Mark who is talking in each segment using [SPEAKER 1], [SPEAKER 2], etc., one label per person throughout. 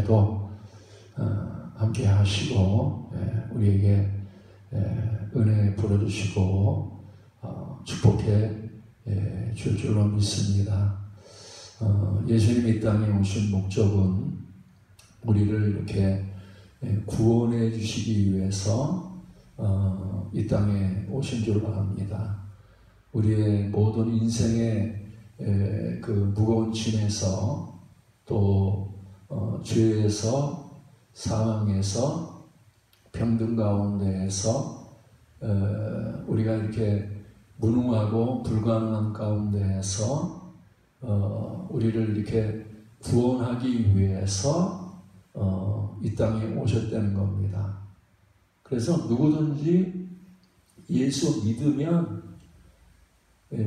[SPEAKER 1] 또 함께 하시고 우리에게 은혜 부어주시고 축복해 줄 줄로 믿습니다. 예수님이 이 땅에 오신 목적은 우리를 이렇게 구원해 주시기 위해서 이 땅에 오신 줄로 압니다. 우리의 모든 인생의 그 무거운 짐에서 또 죄에서 사망에서 병든 가운데에서 우리가 이렇게 무능하고 불가능한 가운데에서 우리를 이렇게 구원하기 위해서 이 땅에 오셨다는 겁니다. 그래서 누구든지 예수 믿으면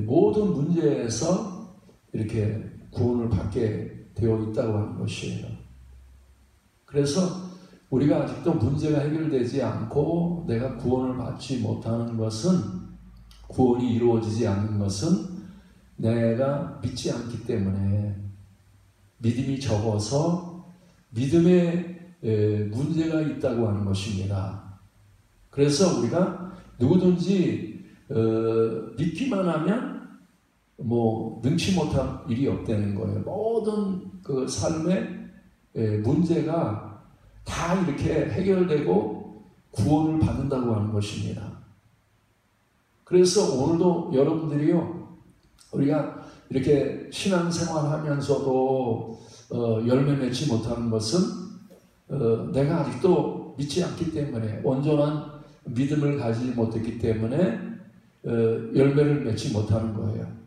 [SPEAKER 1] 모든 문제에서 이렇게 구원을 받게 되어 있다고 하는 것이에요. 그래서 우리가 아직도 문제가 해결되지 않고 내가 구원을 받지 못하는 것은, 구원이 이루어지지 않는 것은 내가 믿지 않기 때문에, 믿음이 적어서 믿음에 문제가 있다고 하는 것입니다. 그래서 우리가 누구든지 믿기만 하면 능치 못할 일이 없다는 거예요. 모든 그 삶의 문제가 다 이렇게 해결되고 구원을 받는다고 하는 것입니다. 그래서 오늘도 여러분들이요, 우리가 이렇게 신앙생활 하면서도 열매 맺지 못하는 것은 내가 아직도 믿지 않기 때문에, 온전한 믿음을 가지지 못했기 때문에 열매를 맺지 못하는 거예요.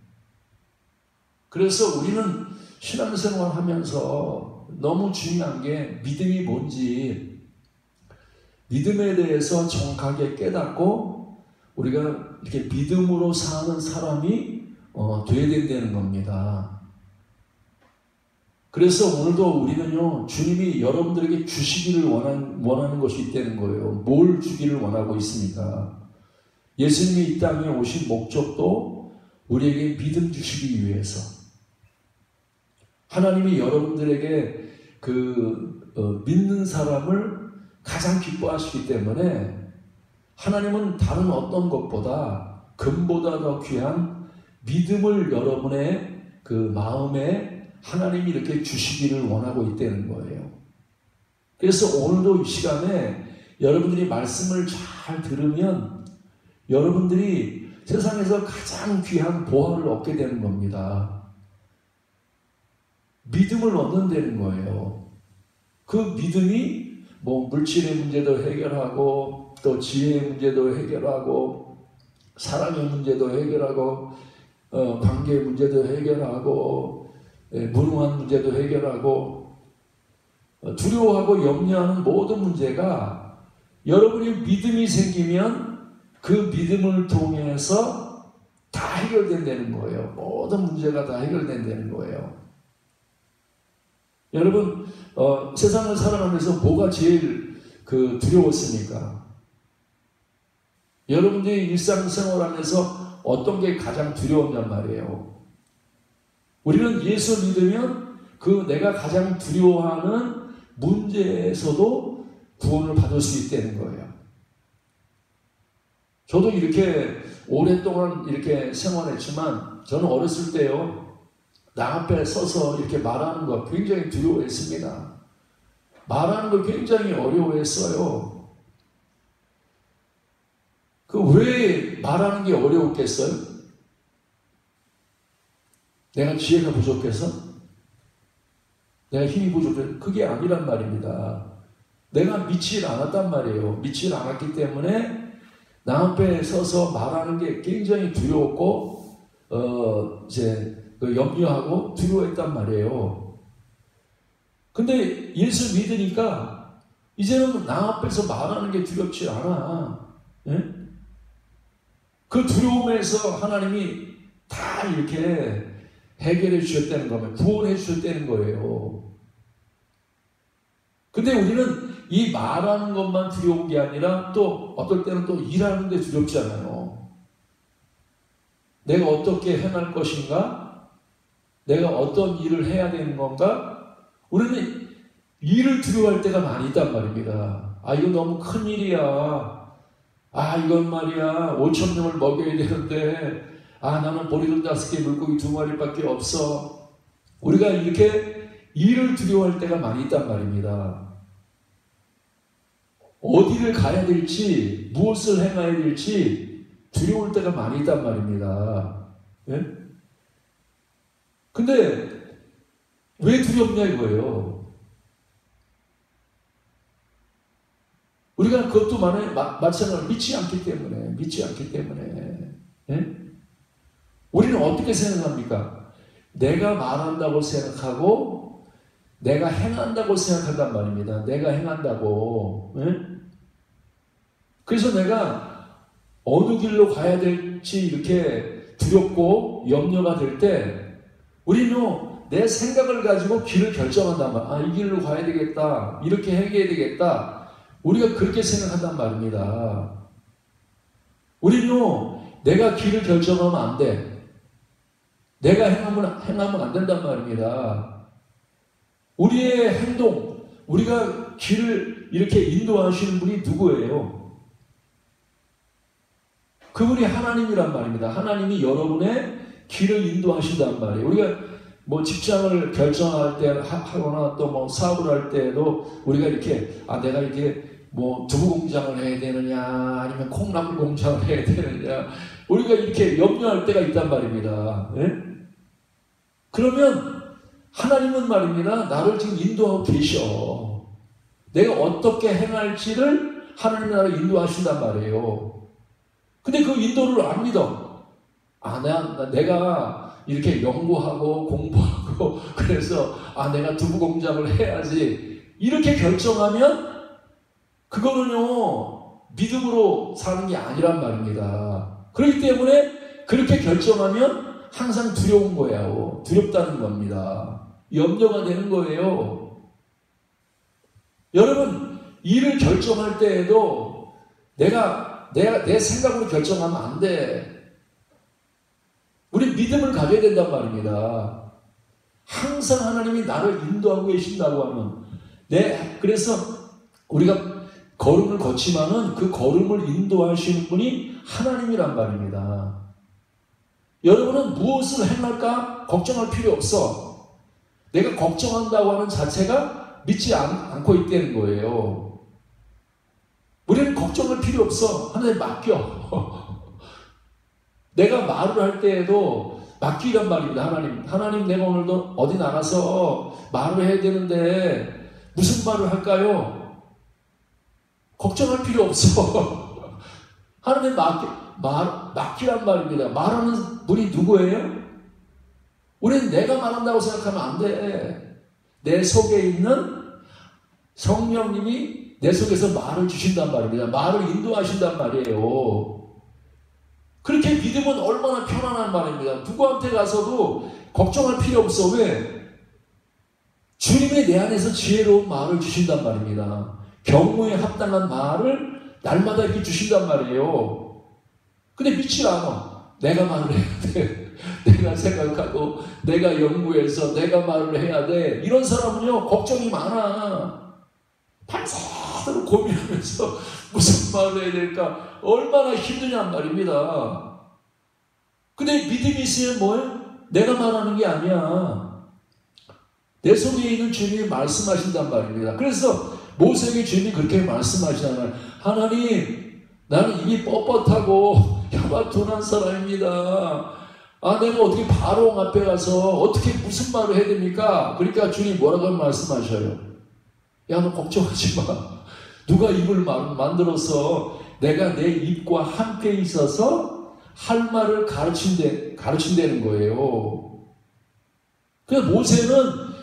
[SPEAKER 1] 그래서 우리는 신앙생활 하면서 너무 중요한 게 믿음이 뭔지, 믿음에 대해서 정확하게 깨닫고 우리가 이렇게 믿음으로 사는 사람이 돼야 된다는 겁니다. 그래서 오늘도 우리는요, 주님이 여러분들에게 주시기를 원하는 것이 있다는 거예요. 뭘 주기를 원하고 있습니까? 예수님이 이 땅에 오신 목적도 우리에게 믿음 주시기 위해서, 하나님이 여러분들에게 믿는 사람을 가장 기뻐하시기 때문에, 하나님은 다른 어떤 것보다 금보다 더 귀한 믿음을 여러분의 그 마음에 하나님이 이렇게 주시기를 원하고 있다는 거예요. 그래서 오늘도 이 시간에 여러분들이 말씀을 잘 들으면 여러분들이 세상에서 가장 귀한 보화를 얻게 되는 겁니다. 믿음을 얻는다는 거예요. 그 믿음이 물질의 문제도 해결하고, 또 지혜의 문제도 해결하고, 사랑의 문제도 해결하고, 관계의 문제도 해결하고, 무능한 문제도 해결하고, 두려워하고 염려하는 모든 문제가 여러분이 믿음이 생기면 그 믿음을 통해서 다 해결된다는 거예요. 모든 문제가 다 해결된다는 거예요. 여러분, 세상을 살아가면서 뭐가 제일 두려웠습니까? 여러분들이 일상생활 안에서 어떤 게 가장 두려웠냔 말이에요. 우리는 예수 믿으면 내가 가장 두려워하는 문제에서도 구원을 받을 수 있다는 거예요. 저도 이렇게 오랫동안 이렇게 생활했지만, 저는 어렸을 때요, 나 앞에 서서 이렇게 말하는 거 굉장히 두려워했습니다. 말하는 걸 굉장히 어려워했어요. 왜 말하는 게 어려웠겠어요? 내가 지혜가 부족해서? 내가 힘이 부족해서? 그게 아니란 말입니다. 내가 믿지 않았단 말이에요. 믿지 않았기 때문에 나 앞에 서서 말하는 게 굉장히 두려웠고, 염려하고 두려워했단 말이에요. 근데 예수 믿으니까 이제는 나 앞에서 말하는 게 두렵지 않아. 예? 그 두려움에서 하나님이 다 이렇게 해결해 주셨다는 거면, 구원해 주셨다는 거예요. 근데 우리는 이 말하는 것만 두려운 게 아니라 또 어떨 때는 또 일하는 게 두렵잖아요. 내가 어떻게 해낼 것인가? 내가 어떤 일을 해야 되는 건가? 우리는 일을 두려워할 때가 많이 있단 말입니다. 아, 이거 너무 큰 일이야. 아, 이건 말이야 5,000명을 먹여야 되는데, 아, 나는 보리돈 5개, 물고기 2마리밖에 없어. 우리가 이렇게 일을 두려워할 때가 많이 있단 말입니다. 어디를 가야 될지, 무엇을 행해야 될지 두려울 때가 많이 있단 말입니다. 예? 근데 왜 두렵냐 이거예요. 우리가 그것도 마찬가지로 믿지 않기 때문에. 예? 우리는 어떻게 생각합니까? 내가 말한다고 생각하고 내가 행한다고 생각한단 말입니다. 내가 행한다고. 예? 그래서 내가 어느 길로 가야 될지 이렇게 두렵고 염려가 될 때 우리는 내 생각을 가지고 길을 결정한단 말이야. 아, 이 길로 가야 되겠다. 이렇게 행해야 되겠다. 우리가 그렇게 생각한단 말입니다. 우리는 내가 길을 결정하면 안 돼. 내가 행하면 안 된단 말입니다. 우리의 행동, 우리가 길을 이렇게 인도하시는 분이 누구예요? 그분이 하나님이란 말입니다. 하나님이 여러분의 길을 인도하신단 말이에요. 우리가 뭐 직장을 결정할 때 하거나 또 뭐 사업을 할 때도 우리가 이렇게 내가 이렇게 뭐 두부 공장을 해야 되느냐 아니면 콩나물 공장을 해야 되느냐 우리가 이렇게 염려할 때가 있단 말입니다. 예? 그러면 하나님은 말입니다. 나를 지금 인도하고 계셔. 내가 어떻게 행할지를 하나님이 나를 인도하신단 말이에요. 근데 그 인도를 안 믿어. 내가 이렇게 연구하고 공부하고 그래서 내가 두부 공장을 해야지 이렇게 결정하면 그거는요 믿음으로 사는 게 아니란 말입니다. 그렇기 때문에 그렇게 결정하면 항상 두려운 거예요. 두렵다는 겁니다. 염려가 되는 거예요. 여러분 일을 결정할 때에도 내가 내 생각으로 결정하면 안 돼. 우리 믿음을 가져야 된단 말입니다. 항상 하나님이 나를 인도하고 계신다고 하면 그래서 우리가 걸음을 걷지만은 그 걸음을 인도하시는 분이 하나님이란 말입니다. 여러분은 무엇을 행할까 걱정할 필요 없어. 내가 걱정한다고 하는 자체가 믿지 않고 있다는 거예요. 우리는 걱정할 필요 없어. 하나님 맡겨. 내가 말을 할 때에도 맡기란 말입니다. 하나님 내가 오늘도 어디 나가서 말을 해야 되는데 무슨 말을 할까요? 걱정할 필요 없어. 하나님 맡기란 말입니다. 말하는 분이 누구예요? 우리는 내가 말한다고 생각하면 안 돼. 내 속에 있는 성령님이 내 속에서 말을 주신단 말입니다. 말을 인도하신단 말이에요. 그렇게 믿으면 얼마나 편안한 말입니다. 누구한테 가서도 걱정할 필요 없어. 왜? 주님이 내 안에서 지혜로운 말을 주신단 말입니다. 경무에 합당한 말을 날마다 이렇게 주신단 말이에요. 근데 믿지 않아. 내가 말을 해야 돼. 내가 생각하고 내가 연구해서 내가 말을 해야 돼. 이런 사람은요 걱정이 많아. 밤새도록 고민하면서 무슨 말을 해야 될까 얼마나 힘드냔 말입니다. 근데 믿음이 있으면 뭐예요? 내가 말하는 게 아니야. 내 속에 있는 주님이 말씀하신단 말입니다. 그래서 모세에게 주님이 그렇게 말씀하시잖아요. 하나님, 나는 입이 뻣뻣하고 혀가 둔한 사람입니다. 내가 어떻게 바로 앞에 가서 어떻게 무슨 말을 해야 됩니까? 그러니까 주님 뭐라고 말씀하셔요? 야, 너 걱정하지 마. 누가 입을 만들어서 내가 내 입과 함께 있어서 할 말을 가르친다는 거예요. 그래서 모세는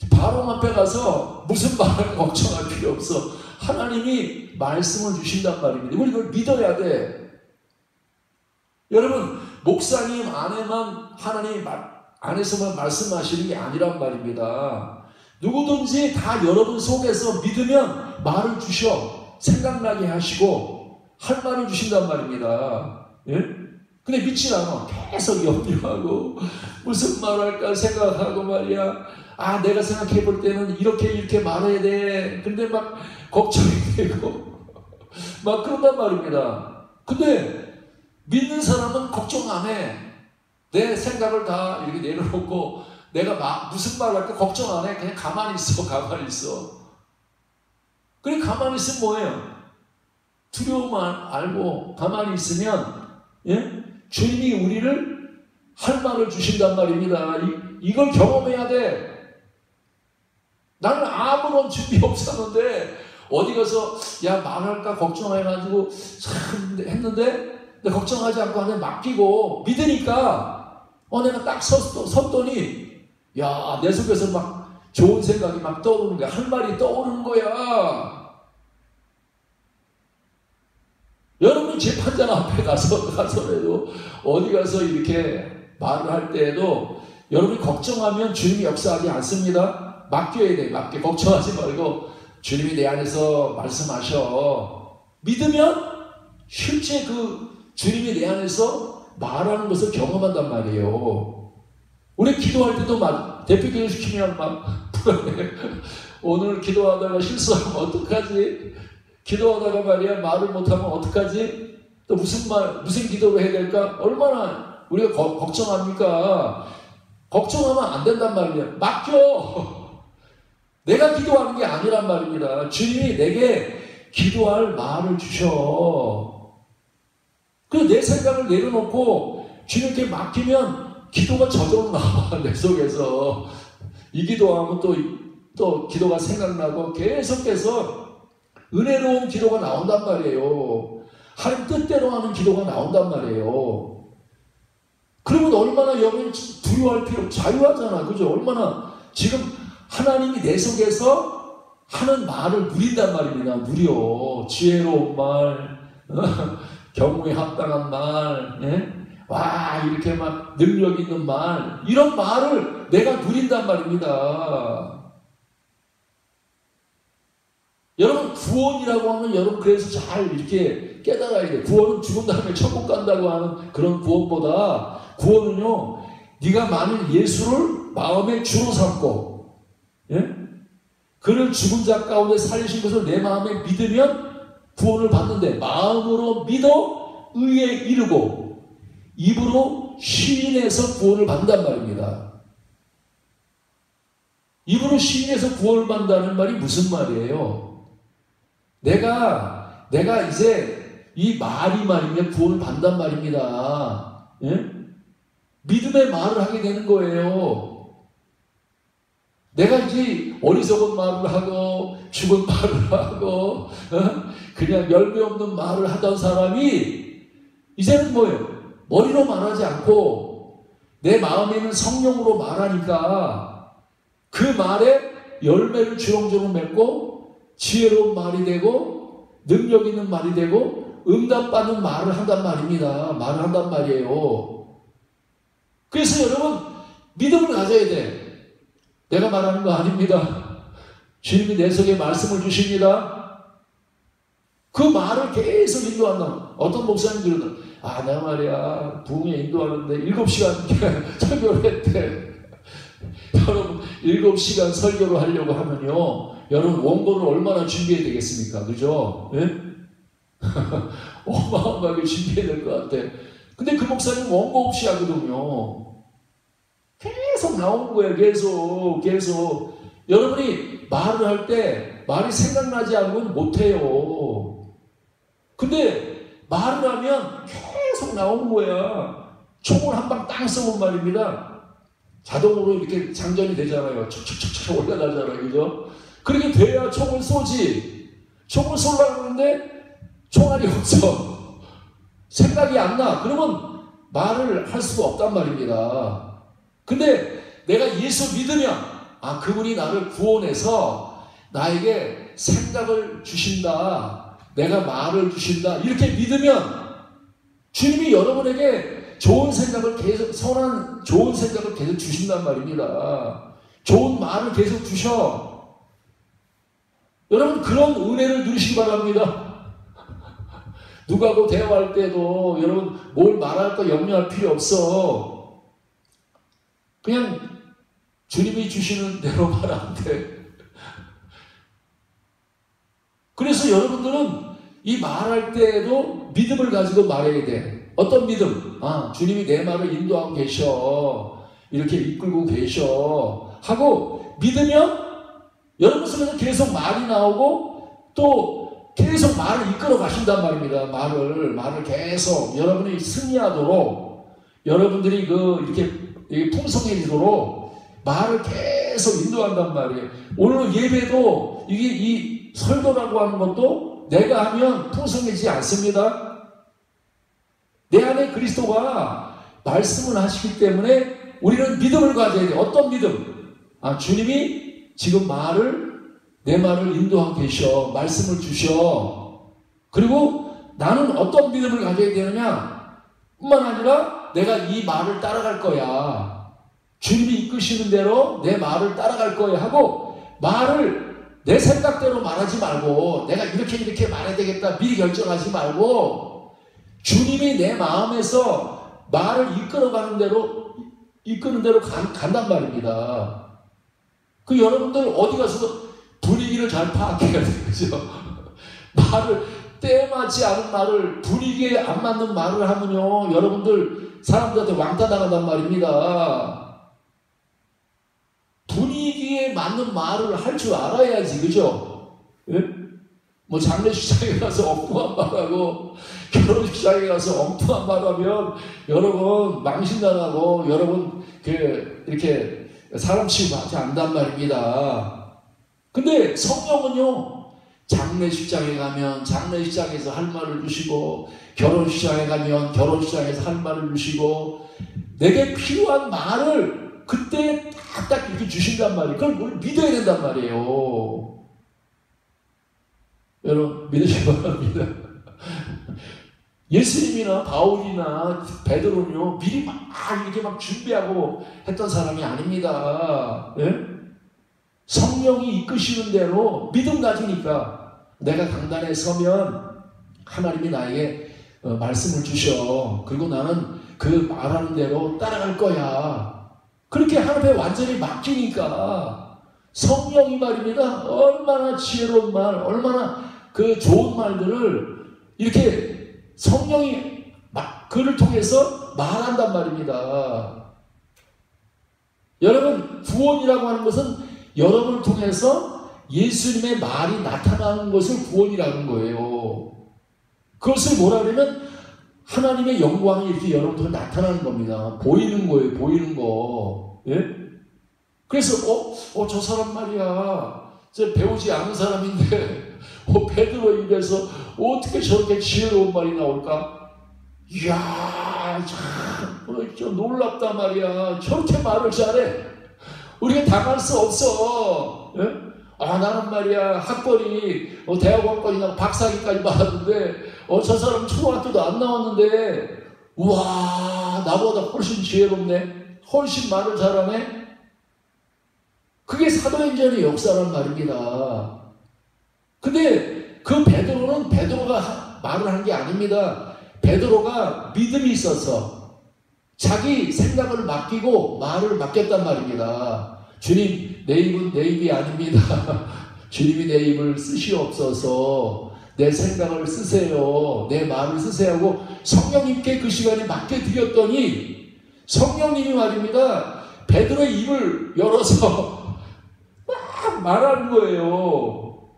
[SPEAKER 1] 바로 앞에 가서 무슨 말을 걱정할 필요 없어. 하나님이 말씀을 주신단 말입니다. 우리 그걸 믿어야 돼. 여러분, 목사님 안에만 하나님 안에서만 말씀하시는 게 아니란 말입니다. 누구든지 다 여러분 속에서 믿으면 말을 주셔. 생각나게 하시고 할 말을 주신단 말입니다. 예? 근데 믿지 않아. 계속 염려하고 무슨 말 할까 생각하고 말이야. 아, 내가 생각해 볼 때는 이렇게 말해야 돼. 근데 막 걱정이 되고, 막 그런단 말입니다. 근데 믿는 사람은 걱정 안 해. 내 생각을 다 이렇게 내려놓고, 내가 무슨 말 할까 걱정 안 해. 그냥 가만히 있어, 가만히 있어. 그래, 가만히 있으면 뭐예요? 두려움만 알고 가만히 있으면, 예? 주님이 우리를 할 말을 주신단 말입니다. 이걸 경험해야 돼. 나는 아무런 준비 없었는데 어디 가서 야 말할까 걱정해가지고 참 했는데 근데 걱정하지 않고 그냥 맡기고 믿으니까 내가 딱 섰더니 야 내 속에서 막 좋은 생각이 막 떠오르는 거야. 할 말이 떠오르는 거야. 여러분 재판장 앞에 가서라도 어디 가서 이렇게 말을 할 때에도 여러분이 걱정하면 주님이 역사하지 않습니다. 맡겨야 돼. 걱정하지 말고 주님이 내 안에서 말씀하셔. 믿으면 실제 그 주님이 내 안에서 말하는 것을 경험한단 말이에요. 우리 기도할 때도 대표 기도 시키면 막 불안해. 오늘 기도하다가 실수하면 어떡하지? 기도하다가 말이야 말을 못하면 어떡하지? 또 무슨 기도를 해야 될까? 얼마나 우리가 걱정합니까? 걱정하면 안 된단 말이야. 맡겨. 내가 기도하는 게 아니란 말입니다. 주님이 내게 기도할 말을 주셔. 그래서 내 생각을 내려놓고 주님께 맡기면 기도가 저절로 나와. 내 속에서. 이 기도하면 또 기도가 생각나고 계속해서 은혜로운 기도가 나온단 말이에요. 하나님 뜻대로 하는 기도가 나온단 말이에요. 그러면 얼마나 여러분 두려워할 필요 없고 자유하잖아. 그죠? 얼마나 지금 하나님이 내 속에서 하는 말을 누린단 말입니다. 누려. 지혜로운 말, 경우에 합당한 말, 예? 와, 이렇게 막 능력 있는 말, 이런 말을 내가 누린단 말입니다. 여러분, 구원이라고 하면 여러분 그래서 잘 이렇게 깨달아야 돼요. 구원은 죽은 다음에 천국 간다고 하는 그런 구원보다 구원은요, 네가 만일 예수를 마음의 주로 삼고, 예? 그를 죽은 자 가운데 살리신 것을 내 마음에 믿으면 구원을 받는데, 마음으로 믿어 의에 이르고 입으로 시인해서 구원을 받는단 말입니다. 입으로 시인해서 구원을 받는다는 말이 무슨 말이에요? 내가 이제 이 말이 말이면 구원을 받는단 말입니다. 예? 믿음의 말을 하게 되는 거예요. 내가 이제 어리석은 말을 하고 죽은 말을 하고 그냥 열매 없는 말을 하던 사람이 이제는 뭐예요? 머리로 말하지 않고 내 마음에는 성령으로 말하니까 그 말에 열매를 주렁주렁 맺고 지혜로운 말이 되고 능력 있는 말이 되고 응답받는 말을 한단 말입니다. 말을 한단 말이에요. 그래서 여러분 믿음을 가져야 돼. 내가 말하는 거 아닙니다. 주님이 내 속에 말씀을 주십니다. 그 말을 계속 인도한다. 어떤 목사님들은 내가 말이야 부흥에 인도하는데 7시간 설교를 했대. 여러분 7시간 설교를 하려고 하면요 여러분 원고를 얼마나 준비해야 되겠습니까? 그죠? 예? 어마어마하게 준비해야 될 것 같아. 근데 그 목사님 원고 없이 하거든요. 계속 나오는 거예요. 계속. 여러분이 말을 할 때 말이 생각나지 않으면 못해요. 근데 말을 하면 계속 나오는 거야. 총을 한 방 땅 쏘면 말입니다. 자동으로 이렇게 장전이 되잖아요. 촉촉촉촉 올라가잖아요. 그죠? 그렇게 돼야 총을 쏘지. 총을 쏘려고 하는데 총알이 없어. 생각이 안 나. 그러면 말을 할 수가 없단 말입니다. 근데 내가 예수 믿으면 그분이 나를 구원해서 나에게 생각을 주신다. 내가 말을 주신다. 이렇게 믿으면 주님이 여러분에게 좋은 생각을 계속 선한 좋은 생각을 계속 주신단 말입니다. 좋은 말을 계속 주셔. 여러분 그런 은혜를 누리시기 바랍니다. 누구하고 대화할 때도 여러분 뭘 말할까 염려할 필요 없어. 그냥 주님이 주시는 대로 말하면 돼. 그래서 여러분들은 이 말할 때에도 믿음을 가지고 말해야 돼. 어떤 믿음? 아, 주님이 내 말을 인도하고 계셔. 이렇게 이끌고 계셔. 하고 믿으면 여러분 속에서 계속 말이 나오고 또 계속 말을 이끌어 가신단 말입니다. 말을 계속 여러분이 승리하도록 여러분들이 이렇게 풍성해지도록 말을 계속 인도한단 말이에요. 오늘 예배도 이 설교라고 하는 것도 내가 하면 풍성해지지 않습니다. 내 안에 그리스도가 말씀을 하시기 때문에 우리는 믿음을 가져야 돼요. 어떤 믿음? 아, 주님이 지금 내 말을 인도하고 계셔. 말씀을 주셔. 그리고 나는 어떤 믿음을 가져야 되느냐? 뿐만 아니라 내가 이 말을 따라갈 거야. 주님이 이끄시는 대로 내 말을 따라갈 거야 하고 말을 내 생각대로 말하지 말고 내가 이렇게 말해야 되겠다 미리 결정하지 말고 주님이 내 마음에서 말을 이끄는 대로 간단 말입니다. 여러분들 어디 가서도 분위기를 잘 파악해야 되죠. 때에 맞지 않은 말을 분위기에 안 맞는 말을 하면요 여러분들 사람들한테 왕따 당한단 말입니다. 분위기에 맞는 말을 할 줄 알아야지, 그죠? 예? 뭐 장례식장에 가서 엉뚱한 말하고 결혼식장에 가서 엉뚱한 말하면 여러분 망신당하고 여러분 이렇게 사람 취급하지 않는단 말입니다. 근데 성령은요 장례식장에 가면 장례식장에서 할 말을 주시고 결혼식장에 가면 결혼식장에서 할 말을 주시고 내게 필요한 말을 그때 딱 이렇게 주신단 말이에요. 그걸 우리 믿어야 된단 말이에요. 여러분 믿으시기 바랍니다. 예수님이나 바울이나 베드로는요 미리 이렇게 준비하고 했던 사람이 아닙니다. 예? 성령이 이끄시는 대로 믿음 가지니까 내가 강단에 서면 하나님이 나에게 말씀을 주셔. 그리고 나는 그 말하는 대로 따라갈 거야. 그렇게 하나님께 완전히 맡기니까 성령이 말입니다. 얼마나 지혜로운 말, 얼마나 좋은 말들을 이렇게 성령이 그를 통해서 말한단 말입니다. 여러분 구원이라고 하는 것은 여러분을 통해서 예수님의 말이 나타나는 것을 구원이라는 거예요. 그것을 뭐라 그러면 하나님의 영광이 이렇게 여러분 통해 나타나는 겁니다. 보이는 거예요. 보이는 거. 예? 그래서 저 사람 말이야. 저 배우지 않은 사람인데 베드로 입에서 어떻게 저렇게 지혜로운 말이 나올까? 이야 참 놀랍다 말이야. 저렇게 말을 잘해. 우리가 당할 수 없어. 예? 나는 말이야 학벌이 대학원까지 박사학위까지 받았는데 저 사람 초등학교도 안 나왔는데 우와 나보다 훨씬 지혜롭네. 훨씬 말을 잘하네. 그게 사도행전의 역사란 말입니다. 근데 그 베드로가 말을 한 게 아닙니다. 베드로가 믿음이 있어서 자기 생각을 맡기고 말을 맡겼단 말입니다. 주님 내 입은 내 입이 아닙니다. 주님이 내 입을 쓰시옵소서. 내 생각을 쓰세요. 내 말을 쓰세요 하고 성령님께 그 시간에 맡겨드렸더니 성령님이 말입니다. 베드로의 입을 열어서 막 말하는 거예요.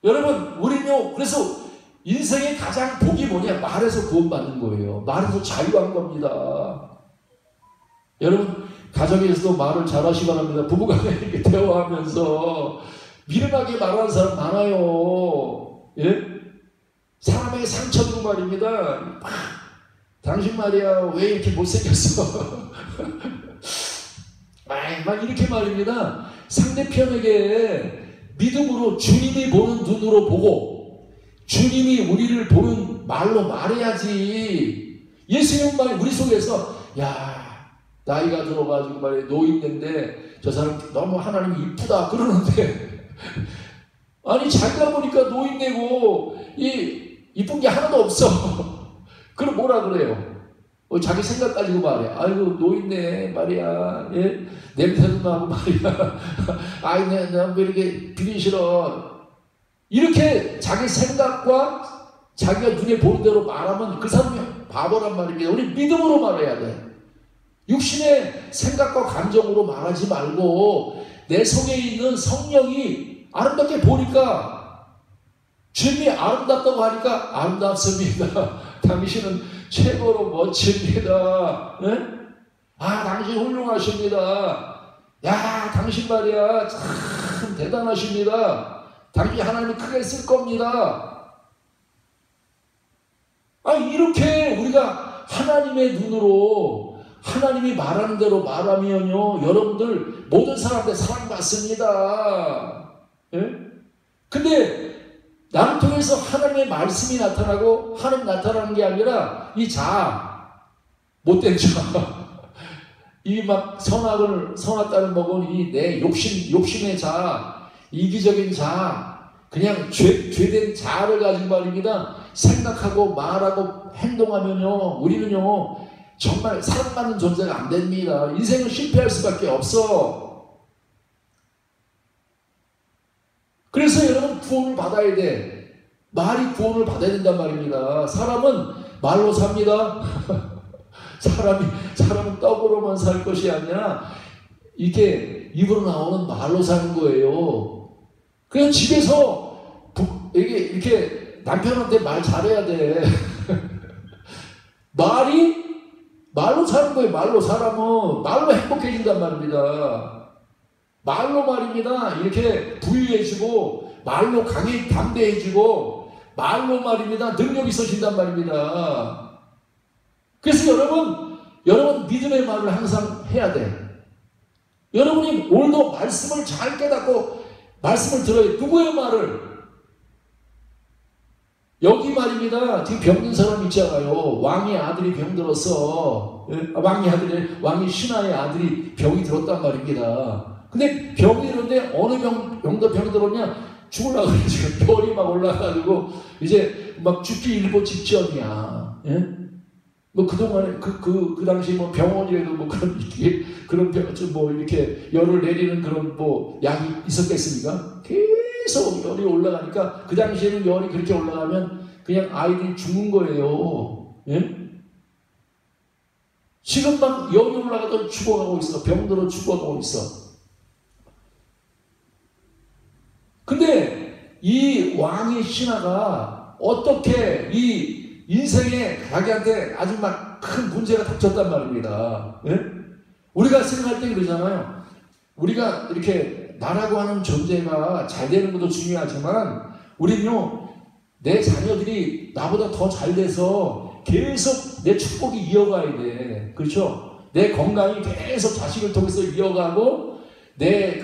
[SPEAKER 1] 여러분 우리는요 그래서 인생의 가장 복이 뭐냐? 말에서 구원받는 거예요. 말에서 자유한 겁니다. 여러분 가정에서도 말을 잘하시기 바랍니다. 부부간에 이렇게 대화하면서 미련하게 말하는 사람 많아요. 예? 사람에게 상처 주고 말입니다. 당신 말이야 왜 이렇게 못생겼어? 막 이렇게 말입니다. 상대편에게 믿음으로 주님이 보는 눈으로 보고 주님이 우리를 보는 말로 말해야지. 예수님 말 우리 속에서 나이가 들어가지고 말이야 노인인데 저 사람 너무 하나님이 이쁘다 그러는데 아니 자기가 보니까 노인네고 이쁜 게 하나도 없어. 그럼 뭐라 그래요? 자기 생각 가지고 말해. 아이고 노인네 말이야. 예? 냄새도 나고 말이야. 아이 내가 왜 이렇게 비리 싫어. 이렇게 자기 생각과 자기가 눈에 보는 대로 말하면 그 사람이 바보란 말입니다. 우리 믿음으로 말해야 돼. 육신의 생각과 감정으로 말하지 말고 내 속에 있는 성령이 아름답게 보니까 주님이 아름답다고 하니까 아름답습니다. 당신은 최고로 멋집니다. 네? 당신 훌륭하십니다. 야, 당신 말이야 참 대단하십니다. 당신 하나님이 크게 쓸 겁니다. 이렇게 우리가 하나님의 눈으로 하나님이 말하는 대로 말하면요, 여러분들 모든 사람들 사랑받습니다. 예? 근데 나를 통해서 하나님의 말씀이 나타나고 하나님 나타나는 게 아니라 이 못된 이 막 선악과를 먹은 이 내 욕심의 이기적인 그냥 죄된 자아를 가지고 말입니다. 생각하고 말하고 행동하면요, 우리는요 정말 사랑받는 존재가 안 됩니다. 인생은 실패할 수밖에 없어. 그래서 여러분 구원을 받아야 돼. 말이 구원을 받아야 된단 말입니다. 사람은 말로 삽니다. 사람은 떡으로만 살 것이 아니라 이렇게 입으로 나오는 말로 사는 거예요. 그냥 집에서 이렇게 남편한테 말 잘해야 돼. 말로 사는 거예요. 사람은 말로 행복해진단 말입니다. 말로 말입니다. 이렇게 부유해지고 말로 담대해지고 말로 말입니다. 능력이 있어진단 말입니다. 그래서 여러분 믿음의 말을 항상 해야 돼. 여러분이 오늘도 말씀을 잘 깨닫고 말씀을 들어요. 누구의 말을? 여기 말입니다. 지금 병든 사람 있잖아요. 왕의 아들이 병들었어. 왕이 신하의 아들이 병이 들었단 말입니다. 근데 병이 들었는데 어느 병도 병이 들었냐? 죽으려고 그래. 지금 별이 막 올라가지고 이제 막 죽기 일보 직전이야. 예? 그동안에 그 당시 병원이라도 그런 이렇게 열을 내리는 그런 약이 있었겠습니까? 계속 열이 올라가니까 그 당시에는 열이 그렇게 올라가면 그냥 아이들이 죽는 거예요. 예? 지금 막 열이 올라가도 죽어가고 있어. 병들어 죽어가고 있어. 근데 이 왕의 신하가 어떻게 이 인생에 자기한테 아주 막 큰 문제가 닥쳤단 말입니다. 예? 우리가 생각할 때 그러잖아요. 우리가 이렇게 나라고 하는 존재가 잘 되는 것도 중요하지만 우리는요, 내 자녀들이 나보다 더 잘 돼서 계속 내 축복이 이어가야 돼. 그렇죠? 내 건강이 계속 자식을 통해서 이어가고 내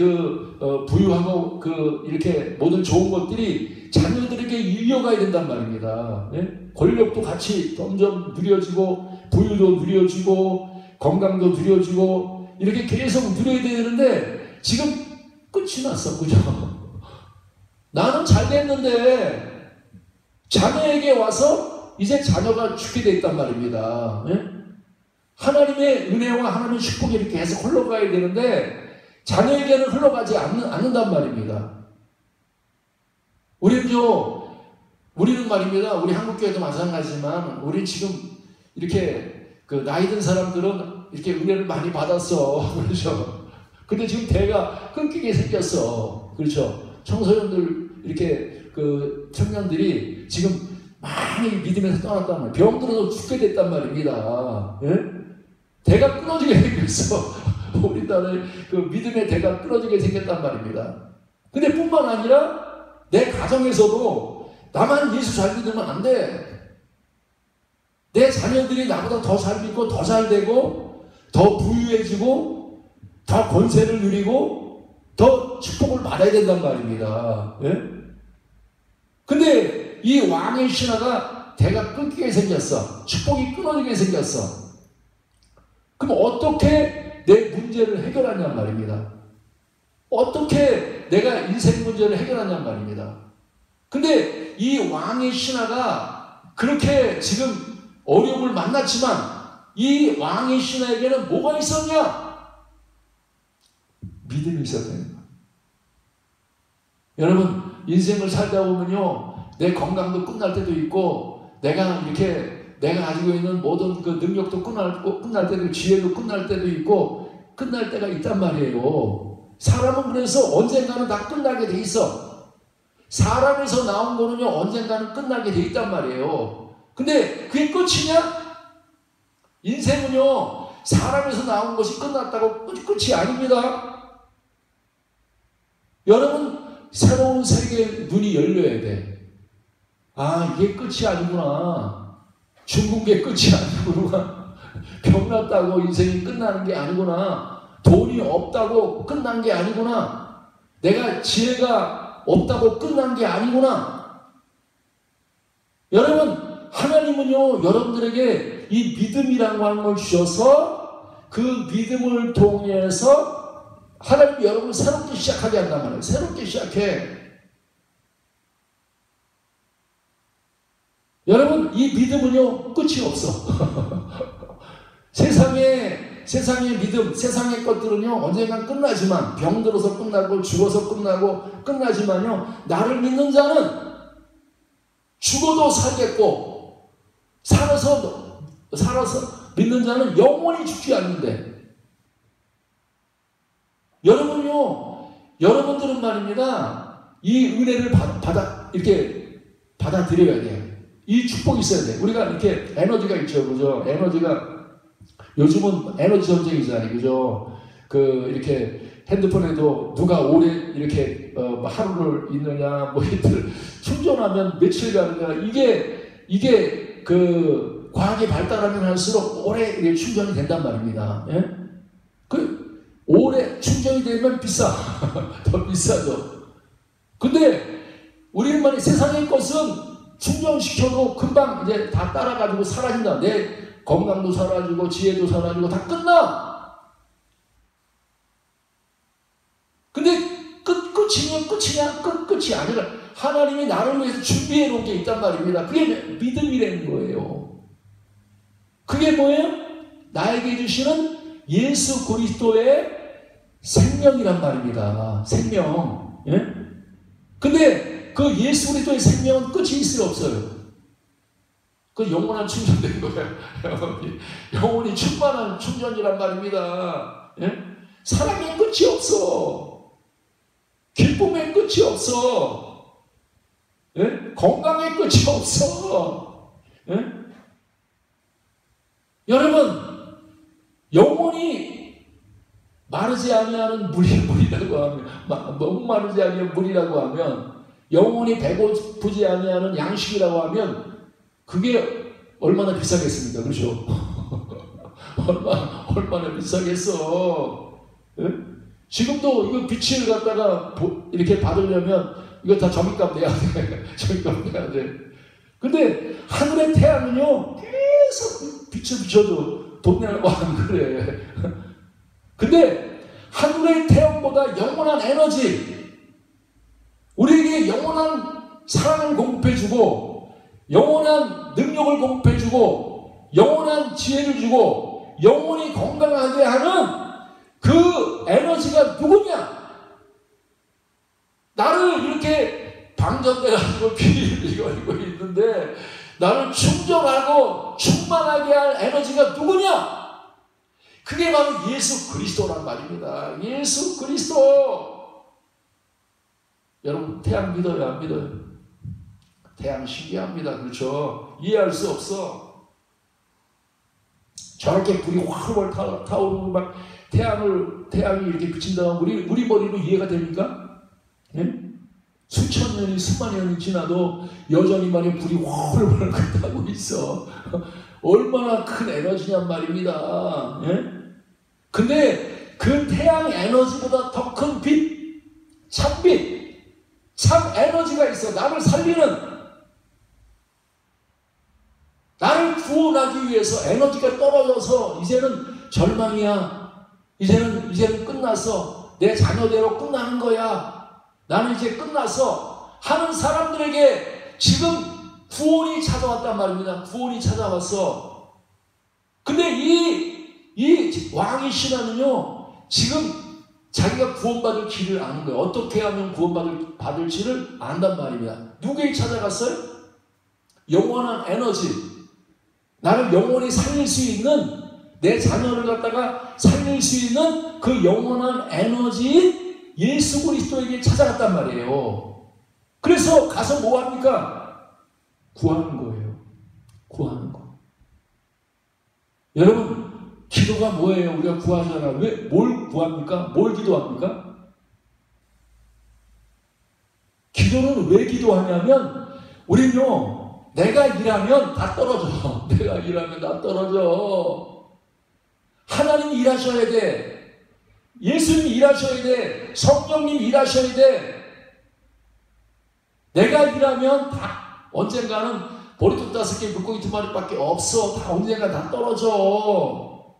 [SPEAKER 1] 부유하고 이렇게 모든 좋은 것들이 자녀들에게 이어가야 된단 말입니다. 예? 권력도 같이 점점 누려지고 부유도 누려지고 건강도 누려지고 이렇게 계속 누려야 되는데 지금 끝이 났어. 그죠? 나는 잘 됐는데 자녀에게 와서 이제 자녀가 죽게 돼 있단 말입니다. 예? 하나님의 은혜와 하나님의 축복이 이렇게 계속 흘러가야 되는데 자녀에게는 흘러가지 않는단 말입니다. 우리는 말입니다. 우리 한국교회도 마찬가지지만 우리 지금 이렇게 나이 든 사람들은 이렇게 은혜를 많이 받았어. 그렇죠? 근데 지금 대가 끊기게 생겼어. 그렇죠? 청소년들 이렇게 청년들이 지금 많이 믿음에서 떠났단 말이에요. 병들어서 죽게 됐단 말입니다. 예? 대가 끊어지게 생겼어. 우리나라의 믿음의 대가 끊어지게 생겼단 말입니다. 근데 뿐만 아니라 내 가정에서도 나만 예수 잘 믿으면 안 돼. 내 자녀들이 나보다 더 잘 믿고 더 잘 되고 더 부유해지고 더 권세를 누리고 더 축복을 받아야 된단 말입니다. 예? 근데 이 왕의 신하가 대가 끊기게 생겼어. 축복이 끊어지게 생겼어. 그럼 어떻게 내 문제를 해결하냔 말입니다. 어떻게 내가 인생 문제를 해결하냔 말입니다. 근데 이 왕의 신하가 그렇게 지금 어려움을 만났지만 이 왕의 신하에게는 뭐가 있었냐? 믿음이 있었다는 거예요. 여러분, 인생을 살다 보면요, 내 건강도 끝날 때도 있고, 내가 가지고 있는 모든 그 능력도 끝날 때도, 지혜도 끝날 때도 있고, 끝날 때가 있단 말이에요. 사람은 그래서 언젠가는 다 끝나게 돼 있어. 사람에서 나온 거는요, 언젠가는 끝나게 돼 있단 말이에요. 근데 그게 끝이냐? 인생은요, 사람에서 나온 것이 끝났다고 끝이 아닙니다. 여러분, 새로운 세계에 눈이 열려야 돼. 아, 이게 끝이 아니구나. 죽은 게 끝이 아니구나. 병났다고 인생이 끝나는 게 아니구나. 돈이 없다고 끝난 게 아니구나. 내가 지혜가 없다고 끝난 게 아니구나. 여러분, 하나님은요, 여러분들에게 이 믿음이라는 걸 주셔서 그 믿음을 통해서 하나님이 여러분을 새롭게 시작하게 한단 말이에요. 새롭게 시작해. 여러분, 이 믿음은요, 끝이 없어. 세상의 믿음, 세상의 것들은요, 언젠간 끝나지만, 병들어서 끝나고, 죽어서 끝나고, 끝나지만요, 나를 믿는 자는 죽어도 살겠고, 살아서 믿는 자는 영원히 죽지 않는데, 여러분요, 여러분들은 말입니다, 이 은혜를 이렇게 받아들여야 돼요. 이 축복이 있어야 돼. 우리가 이렇게 에너지가 있죠, 그죠? 에너지가, 요즘은 에너지 전쟁이잖아요, 그죠? 이렇게 핸드폰에도 누가 오래 이렇게, 하루를 있느냐, 뭐 이틀 충전하면 며칠 가느냐, 이게 과학이 발달하면 할수록 오래 이렇게 충전이 된단 말입니다. 예? 오래 충전이 되면 비싸. 더 비싸죠. 근데, 우리는 말이 세상의 것은 충전시켜도 금방 이제 다 따라가지고 사라진다. 내 건강도 사라지고 지혜도 사라지고 다 끝나. 근데 끝이냐? 끝이 아니라 하나님이 나를 위해서 준비해 놓은 게 있단 말입니다. 그게 믿음이라는 거예요. 그게 뭐예요? 나에게 주시는 예수 그리스도의 생명이란 말입니다. 생명. 예? 근데 그 예수 그리스도의 생명은 끝이 있을 없어요. 그 영원한 충전된 거예요. 영원히 충만한 충전이란 말입니다. 예? 사랑의 끝이 없어. 기쁨의 끝이 없어. 예? 건강의 끝이 없어. 예? 여러분, 영원히 마르지 아니하는 물이라고 하면, 목마르지 아니하는 물이라고 하면, 영원히 배고프지 아니하는 양식이라고 하면 그게 얼마나 비싸겠습니까? 그렇죠? 얼마나 비싸겠어. 예? 지금도 이거 빛을 갖다가 이렇게 받으려면 이거 다 점입값 내야 돼. 점입값 내야 돼. 근데 하늘의 태양은요, 계속 빛을 비춰도 돈 내라고 안 그래. 근데 하늘의 태양보다 영원한 에너지, 우리에게 영원한 사랑을 공급해주고, 영원한 능력을 공급해주고, 영원한 지혜를 주고, 영원히 건강하게 하는 그 에너지가 누구냐? 나를 이렇게 방전돼가지고 피를 흘리고 있는데, 나를 충전하고 충만하게 할 에너지가 누구냐? 그게 바로 예수 그리스도란 말입니다. 예수 그리스도. 여러분, 태양 믿어요, 안 믿어요? 태양 신기합니다. 그렇죠? 이해할 수 없어. 저렇게 불이 활활 타오르고 막 태양이 이렇게 비친다면 우리 머리로 이해가 됩니까? 예? 수천 년이 수만 년이 지나도 여전히 말이야 불이 활활 타고 있어. 얼마나 큰 에너지냔 말입니다. 예? 근데 그 태양 에너지보다 더 큰 빛, 참빛, 참 에너지가 있어. 나를 살리는, 나를 구원하기 위해서 에너지가 떨어져서 이제는 절망이야. 이제는 끝났어. 내 자녀대로 끝나는 거야. 나는 이제 끝났어. 하는 사람들에게 지금 구원이 찾아왔단 말입니다. 구원이 찾아왔어. 근데 이 왕이 신하는요, 지금 자기가 구원받을 길을 아는 거예요. 어떻게 하면 구원받을지를 안단 말입니다. 누구에게 찾아갔어요? 영원한 에너지. 나를 영원히 살릴 수 있는, 내 자녀를 갖다가 살릴 수 있는 그 영원한 에너지인 예수 그리스도에게 찾아갔단 말이에요. 그래서 가서 뭐 합니까? 구하는 거예요. 구하는 거. 여러분, 기도가 뭐예요? 우리가 구하잖아. 뭘 구합니까? 뭘 기도합니까? 기도는 왜 기도하냐면, 우리는요, 내가 일하면 다 떨어져. 내가 일하면 다 떨어져. 하나님이 일하셔야 돼. 예수님이 일하셔야 돼. 성령님이 일하셔야 돼. 내가 일하면 다 언젠가는 보리톱 5개, 물고기 2마리밖에 없어. 다 언젠가 다 떨어져.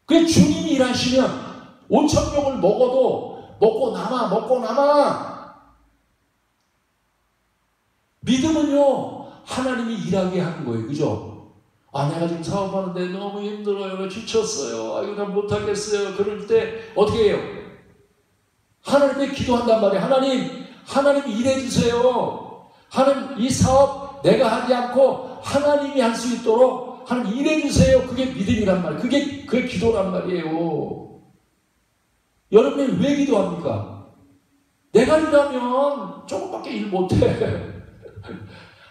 [SPEAKER 1] 그 주님이 일하시면 5,000명을 먹어도 먹고 남아. 믿음은요, 하나님이 일하게 하는 거예요. 그죠? 아, 내가 지금 사업하는데 너무 힘들어요. 지쳤어요. 이거 다 못하겠어요. 그럴 때 어떻게 해요? 하나님께 기도한단 말이에요. 하나님 일해주세요. 하나님, 이 사업 내가 하지 않고 하나님이 할 수 있도록 하나님 일해주세요. 그게 믿음이란 말이에요. 그게 기도란 말이에요. 여러분이 왜 기도합니까? 내가 일하면 조금밖에 일 못해.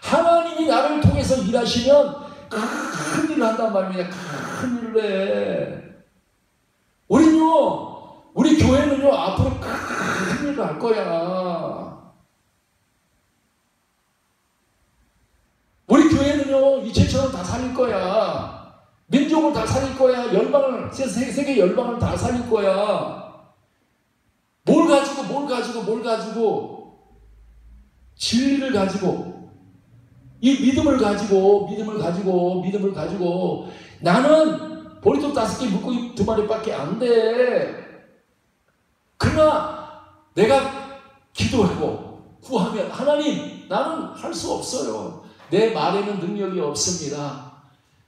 [SPEAKER 1] 하나님이 나를 통해서 일하시면 큰 일을 한단 말입니다. 큰 일을 해. 우리 교회는요, 앞으로 큰 일을 할 거야. 우리 교회는요, 이제처럼 다 살릴 거야. 민족을 다 살릴 거야. 세계 열방을 다 살릴 거야. 뭘 가지고, 진리를 가지고, 이 믿음을 가지고, 나는 보리톱 5개, 물고기 2마리밖에 안 돼. 그러나 내가 기도하고 구하면, 하나님, 나는 할 수 없어요. 내 말에는 능력이 없습니다.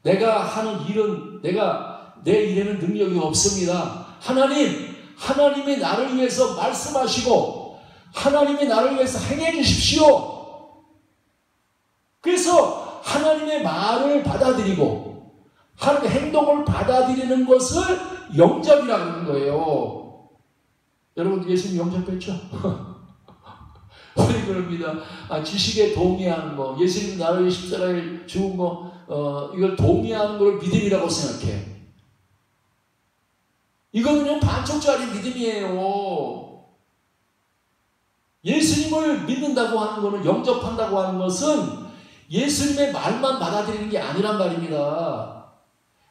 [SPEAKER 1] 내가 하는 일은, 내 일에는 능력이 없습니다. 하나님이 나를 위해서 말씀하시고, 하나님이 나를 위해서 행해 주십시오. 그래서 하나님의 말을 받아들이고, 하나님의 행동을 받아들이는 것을 영접이라고 하는 거예요. 여러분, 예수님 영접했죠? 우리 그럽니다. 지식에 동의하는 거, 예수님 나를 십자가에 죽은 거, 이걸 동의하는 걸 믿음이라고 생각해. 이거는요, 반쪽짜리 믿음이에요. 예수님을 믿는다고 하는 거는, 영접한다고 하는 것은 예수님의 말만 받아들이는 게 아니란 말입니다.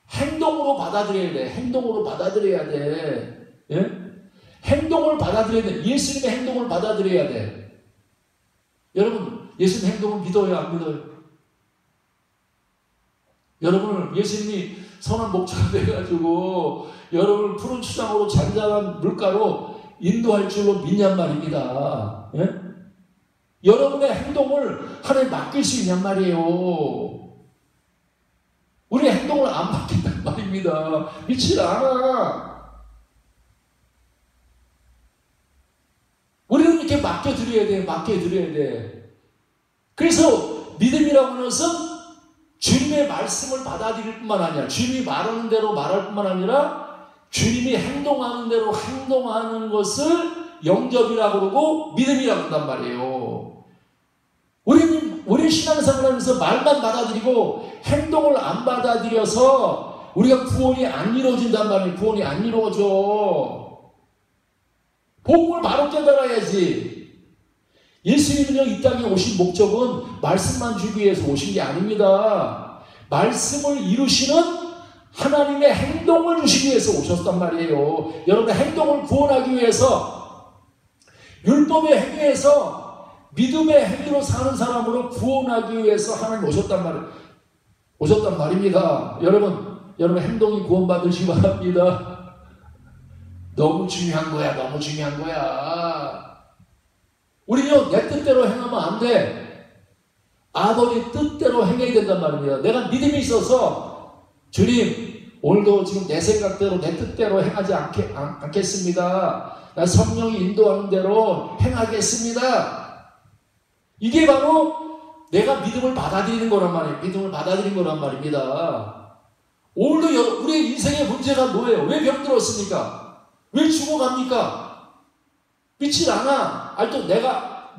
[SPEAKER 1] 행동으로 받아들여야 돼. 행동으로 받아들여야 돼. 예? 행동을 받아들여야 돼. 예수님의 행동을 받아들여야 돼. 여러분, 예수님 행동을 믿어요, 안 믿어요? 여러분을 예수님이 선한 목자가 돼가지고 여러분을 푸른 추장으로 잔잔한 물가로 인도할 줄로 믿냔 말입니다. 예? 여러분의 행동을 하나님 맡길 수 있냔 말이에요. 우리의 행동을 안 맡긴단 말입니다. 믿지 않아. 우리는 이렇게 맡겨드려야 돼. 그래서 믿음이라고 하는 것은 주님의 말씀을 받아들일 뿐만 아니라, 주님이 말하는 대로 말할 뿐만 아니라 주님이 행동하는 대로 행동하는 것을 영접이라고 그러고 믿음이라고 한단 말이에요. 우리 신앙생활을 하면서 말만 받아들이고 행동을 안 받아들여서 우리가 구원이 안 이루어진단 말이에요. 구원이 안 이루어져. 복음을 바로 깨달아야지. 예수님은요, 이 땅에 오신 목적은 말씀만 주기 위해서 오신 게 아닙니다. 말씀을 이루시는 하나님의 행동을 주시기 위해서 오셨단 말이에요. 여러분의 행동을 구원하기 위해서, 율법의 행위에서 믿음의 행위로 사는 사람으로 구원하기 위해서 하나님 오셨단 말입니다. 여러분 행동이 구원받으시기 바랍니다. 너무 중요한 거야. 우리요, 내 뜻대로 행하면 안 돼. 아버지 뜻대로 행해야 된단 말입니다. 내가 믿음이 있어서 주님, 오늘도 지금 내 생각대로 내 뜻대로 행하지 않겠습니다. 나 성령이 인도하는 대로 행하겠습니다. 이게 바로 내가 믿음을 받아들이는 거란 말이에요. 믿음을 받아들이는 거란 말입니다. 오늘도 우리의 인생의 문제가 뭐예요? 왜 병들었습니까? 왜 죽어갑니까? 믿질 않아. 또 내가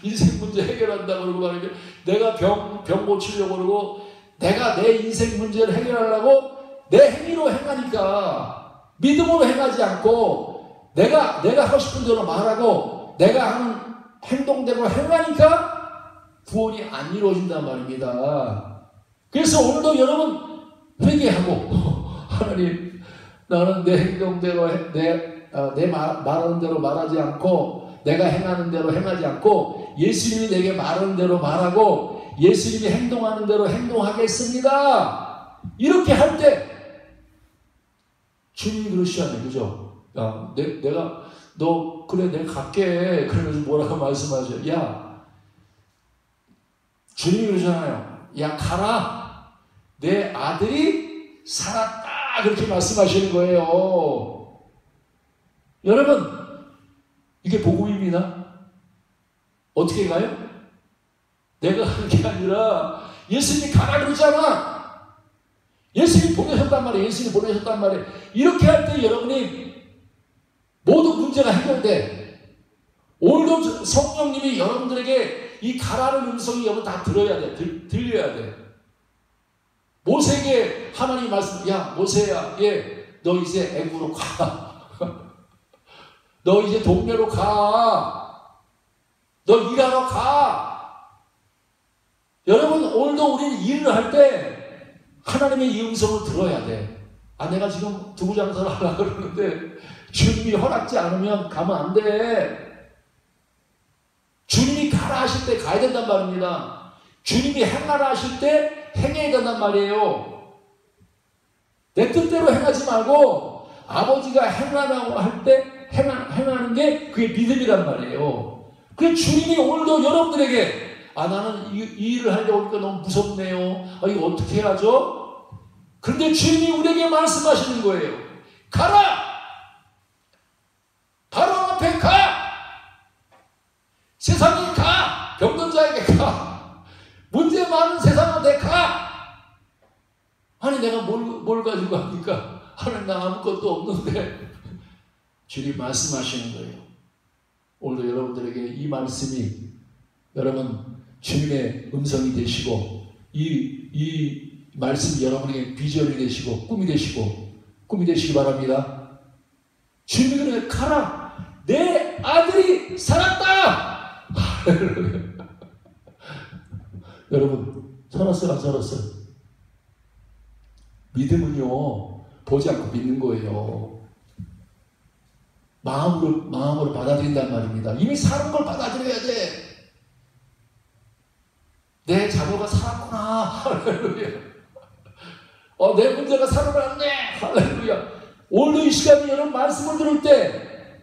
[SPEAKER 1] 인생 문제 해결한다고 그러고 말이죠. 내가 병 고치려고 그러고 내가 내 인생 문제를 해결하려고 내 행위로 행하니까 믿음으로 행하지 않고 내가 하고 싶은 대로 말하고 내가 하는 행동대로 행하니까 구원이 안 이루어진단 말입니다. 그래서 오늘도 여러분 회개하고 하나님, 나는 내 행동대로 내 말하는 대로 말하지 않고 내가 행하는 대로 행하지 않고 예수님이 내게 말하는 대로 말하고 예수님이 행동하는 대로 행동하겠습니다. 이렇게 할 때 주님이 그러시잖아요. 그죠? 야, 내가 갈게. 그러면서 뭐라고 말씀하죠? 야, 주님이 그러잖아요. 야, 가라. 내 아들이 살았다. 그렇게 말씀하시는 거예요. 여러분, 이게 복음입니다. 어떻게 가요? 내가 가는 게 아니라 예수님이 가라 그러잖아. 예수님이 보내셨단 말이에요. 예수님이 보내셨단 말이에요. 이렇게 할 때 여러분이 모든 문제가 해결돼. 오늘도 성령님이 여러분들에게 이 가라는 음성이 여러분 다 들어야 돼. 들려야 돼. 모세에게 하나님이 말씀, 야, 모세야, 너 이제 애굽으로 가. 너 이제 동네로 가. 너 일하러 가. 여러분, 오늘도 우리는 일을 할 때 하나님의 이 음성을 들어야 돼. 내가 지금 두부 장사를 하려고 그러는데 주님이 허락지 않으면 가면 안 돼. 주님이 가라 하실 때 가야 된단 말입니다. 주님이 행하라 하실 때 행해야 된단 말이에요. 내 뜻대로 행하지 말고 아버지가 행하라고 할 때 행하는 게 그게 믿음이란 말이에요. 그 주님이 오늘도 여러분들에게 나는 이 일을 하려고 하니까 너무 무섭네요. 이거 어떻게 해야죠? 그런데 주님이 우리에게 말씀하시는 거예요. 가라! 바로 앞에 가! 세상에 가! 병든 자에게 가! 문제 많은 세상한테 가! 내가 뭘 가지고 합니까? 나 아무것도 없는데. 주님 말씀하시는 거예요. 오늘도 여러분들에게 이 말씀이 여러분 주님의 음성이 되시고 이 말씀이 여러분에게 비전이 되시고 꿈이 되시기 바랍니다. 주님은 가라. 내 아들이 살았다. 여러분 살았어요, 안 살았어요? 믿음은요 보지 않고 믿는 거예요. 마음으로 받아들인단 말입니다. 이미 사는 걸 받아들여야 돼. 내 자녀가 살았구나. 할렐루야. 내 문제가 살아났네. 할렐루야. 오늘도 이 시간에 여러분 말씀을 들을 때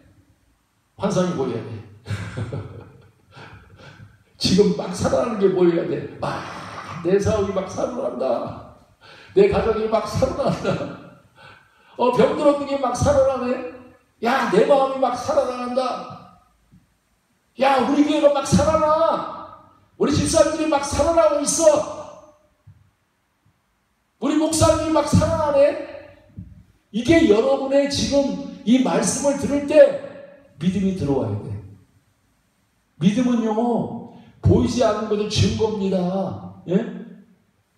[SPEAKER 1] 환상이 보여야 돼. 지금 막 살아나는 게 보여야 돼. 내 사업이 막 살아난다. 내 가족이 막 살아난다. 병들었던 게 막 살아나네. 야, 내 마음이 막 살아난다. 야, 우리 교회가 막 살아나. 우리 집사님들이 막 살아나고 있어. 우리 목사님이 막 살아나네. 이게 여러분의 지금 이 말씀을 들을 때 믿음이 들어와야 돼. 믿음은요, 보이지 않는 것도 증거입니다. 예?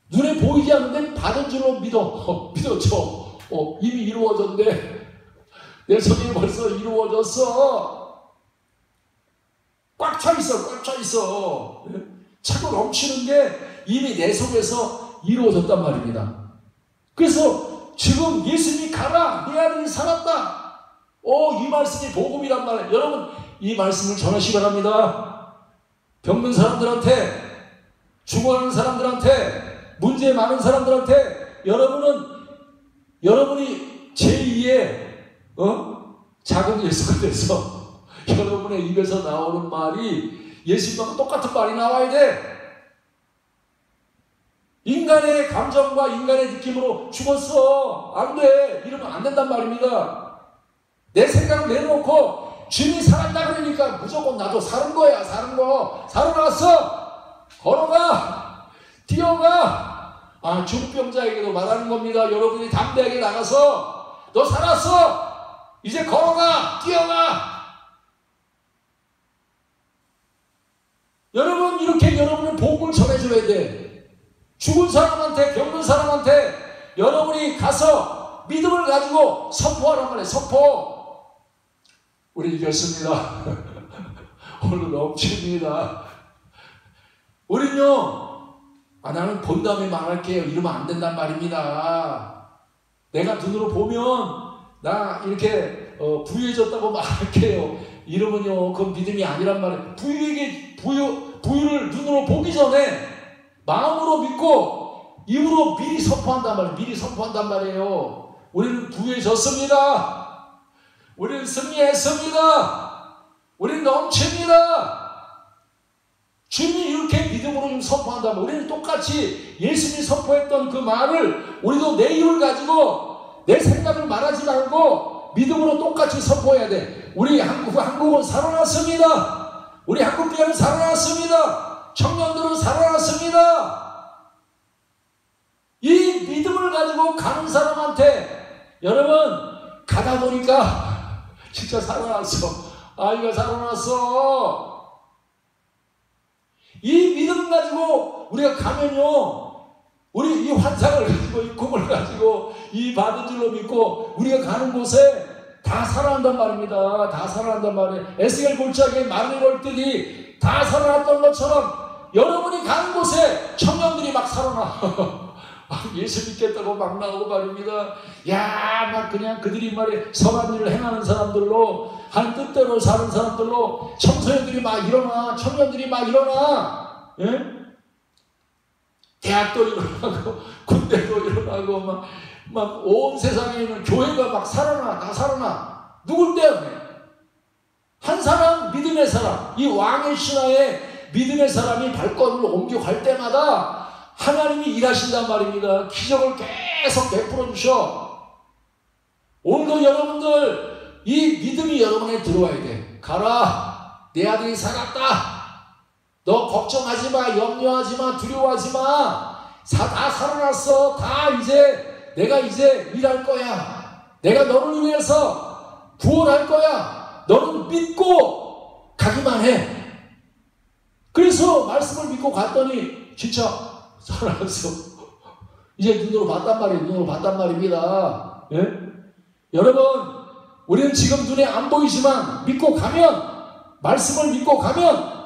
[SPEAKER 1] 눈에 보이지 않는데 받은 줄로 믿었죠. 이미 이루어졌는데 내 손이 벌써 이루어졌어. 꽉 차 있어. 차고 넘치는 게 이미 내 속에서 이루어졌단 말입니다. 그래서 지금 예수님이 가라. 내 아들이 살았다. 이 말씀이 복음이란 말이에요. 여러분 이 말씀을 전하시기 바랍니다. 병든 사람들한테, 죽어가는 사람들한테, 문제 많은 사람들한테 여러분이 제2의 작은 예수가 돼서 여러분의 입에서 나오는 말이 예수님하고 똑같은 말이 나와야 돼. 인간의 감정과 인간의 느낌으로 죽었어. 안 돼. 이러면 안 된단 말입니다. 내 생각을 내놓고 주님이 살았다 그러니까 무조건 나도 사는 거야. 사는 거. 살아났어. 걸어가. 뛰어가. 아, 중병자에게도 말하는 겁니다. 여러분이 담대하게 나가서 너 살았어. 이제 걸어가. 뛰어가. 여러분, 이렇게 여러분은 복음을 전해줘야 돼. 죽은 사람한테, 병든 사람한테 여러분이 가서 믿음을 가지고 선포하란 말이에요. 선포. 우리 이겼습니다. 오늘 넘칩니다. 우리는요, 나는 본 다음에 말할게요. 이러면 안 된단 말입니다. 내가 눈으로 보면 나 이렇게 부유해졌다고 말할게요. 이러면요, 그건 믿음이 아니란 말이에요. 부유를 눈으로 보기 전에 마음으로 믿고 입으로 미리 선포한단 말이에요. 미리 선포한단 말이에요. 우리는 부유해졌습니다. 우리는 승리했습니다. 우리는 넘칩니다. 주님이 이렇게 믿음으로 좀 선포한다면 우리는 똑같이 예수님이 선포했던 그 말을 우리도 내 입을 가지고 내 생각을 말하지 말고 믿음으로 똑같이 선포해야 돼. 우리 한국은 살아났습니다. 우리 한국교회는 살아났습니다. 청년들은 살아났습니다. 이 믿음을 가지고 가는 사람한테 여러분 가다 보니까 진짜 살아났어. 아이가 살아났어. 이 믿음 가지고 우리가 가면요, 우리 이 환상을 가지고 이 꿈을 가지고 이 받은 줄로 믿고 우리가 가는 곳에 다 살아난단 말입니다. 다 살아난단 말이에요. 에스겔 골짜기에 마른 걸들이 다 살아났던 것처럼 여러분이 가는 곳에 청년들이 막 살아나. 예수 믿겠다고 막 나오고 말입니다. 야, 막 그냥 그들이 말이에요. 선한 일을 행하는 사람들로, 한 뜻대로 사는 사람들로 청소년들이 막 일어나, 청년들이 막 일어나, 예? 대학도 일어나고, 군대도 일어나고, 막 온 세상에 있는 교회가 막 살아나, 다 살아나. 누굴 때문에? 한 사람, 믿음의 사람, 이 왕의 신하에 믿음의 사람이 발걸음을 옮겨갈 때마다 하나님이 일하신단 말입니다. 기적을 계속 베풀어 주셔. 오늘도 여러분들 이 믿음이 여러분에 들어와야 돼. 가라. 내 아들이 살았다. 너 걱정하지 마. 염려하지 마. 두려워하지 마. 다 살아났어. 다 이제 내가 이제 일할 거야. 내가 너를 위해서 구원할 거야. 너는 믿고 가기만 해. 그래서 말씀을 믿고 갔더니 진짜 살아났어. 이제 눈으로 봤단 말이에요. 눈으로 봤단 말입니다. 예? 여러분, 우리는 지금 눈에 안 보이지만 믿고 가면, 말씀을 믿고 가면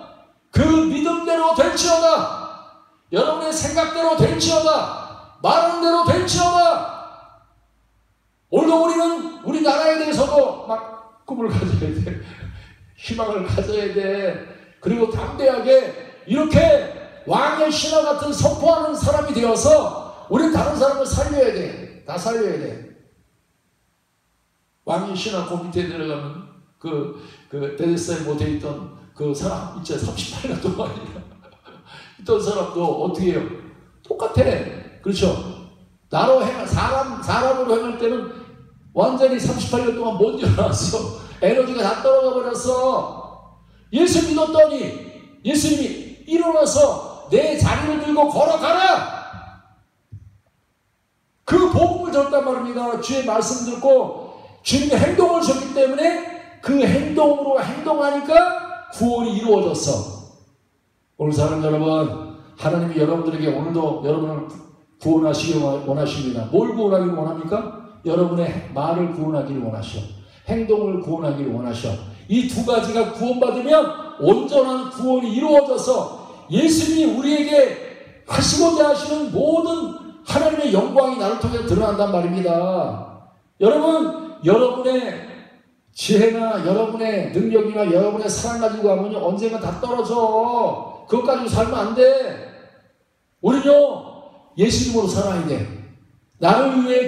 [SPEAKER 1] 그 믿음대로 될지어다. 여러분의 생각대로 될지어다. 말하는 대로 될지어다. 오늘도 우리는 우리 나라에 대해서도 막 꿈을 가져야 돼. 희망을 가져야 돼. 그리고 담대하게 이렇게 왕의 신하 같은 선포하는 사람이 되어서 우리는 다른 사람을 살려야 돼. 다 살려야 돼. 왕의 신하 그 밑에 내려가면 그 베데스다에 못해 있던 그 사람 있죠. 38년 동안 있던 사람도 어떻게 해요? 똑같아. 그렇죠? 나로 사람으로 행할 때는 완전히 38년 동안 못 일어났어. 에너지가 다 떨어져 버렸어. 예수 믿었더니 예수님이 일어나서 내 자리를 들고 걸어가라. 그 복음을 줬단 말입니다. 주의 말씀 듣고 주님의 행동을 줬기 때문에 그 행동으로 행동하니까 구원이 이루어졌어. 오늘 사람 여러분, 하나님이 여러분들에게 오늘도 여러분을 구원하시길 원하십니다. 뭘 구원하기를 원합니까? 여러분의 말을 구원하기를 원하셔. 행동을 구원하기를 원하셔. 이 두 가지가 구원받으면 온전한 구원이 이루어져서 예수님이 우리에게 하시고자 하시는 모든 하나님의 영광이 나를 통해 드러난단 말입니다. 여러분, 여러분의 지혜나 여러분의 능력이나 여러분의 사랑 가지고 가면 언젠가 다 떨어져. 그것 가지고 살면 안 돼. 우리는요, 예수님으로 살아야 돼. 나를 위해